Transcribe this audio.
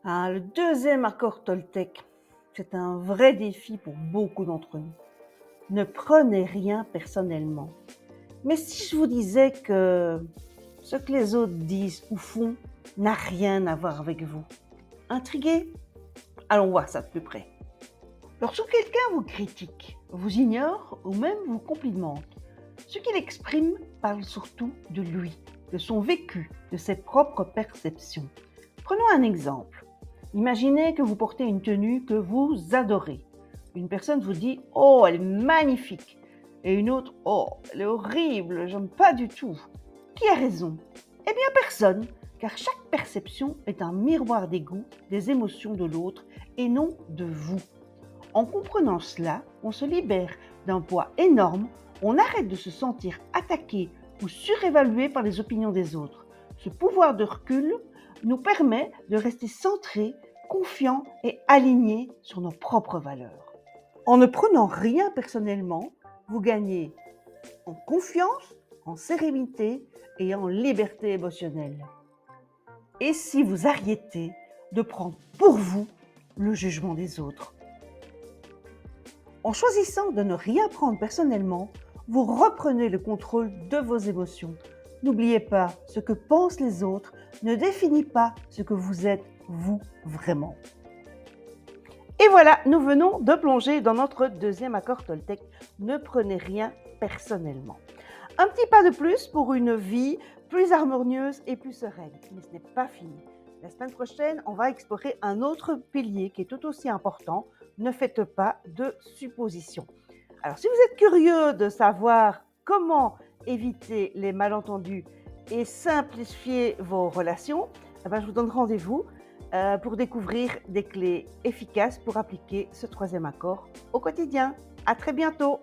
Ah, le deuxième accord Toltec, c'est un vrai défi pour beaucoup d'entre nous. Ne prenez rien personnellement. Mais si je vous disais que ce que les autres disent ou font n'a rien à voir avec vous, intrigué? Allons voir ça de plus près. Lorsque quelqu'un vous critique, vous ignore ou même vous complimente, ce qu'il exprime parle surtout de lui, de son vécu, de ses propres perceptions. Prenons un exemple. Imaginez que vous portez une tenue que vous adorez. Une personne vous dit «Oh, elle est magnifique» et une autre «Oh, elle est horrible, j'aime pas du tout». Qui a raison? Eh bien personne, car chaque perception est un miroir des goûts, des émotions de l'autre et non de vous. En comprenant cela, on se libère d'un poids énorme, on arrête de se sentir attaqué ou surévalué par les opinions des autres. Ce pouvoir de recul nous permet de rester centrés, confiants et alignés sur nos propres valeurs. En ne prenant rien personnellement, vous gagnez en confiance, en sérénité et en liberté émotionnelle. Et si vous arrêtez de prendre pour vous le jugement des autres? En choisissant de ne rien prendre personnellement, vous reprenez le contrôle de vos émotions. N'oubliez pas, ce que pensent les autres ne définit pas ce que vous êtes, vous, vraiment. Et voilà, nous venons de plonger dans notre deuxième accord Toltec. Ne prenez rien personnellement. Un petit pas de plus pour une vie plus harmonieuse et plus sereine. Mais ce n'est pas fini. La semaine prochaine, on va explorer un autre pilier qui est tout aussi important. Ne faites pas de suppositions. Alors, si vous êtes curieux de savoir comment éviter les malentendus et simplifier vos relations, eh ben, je vous donne rendez-vous pour découvrir des clés efficaces pour appliquer ce troisième accord au quotidien. À très bientôt!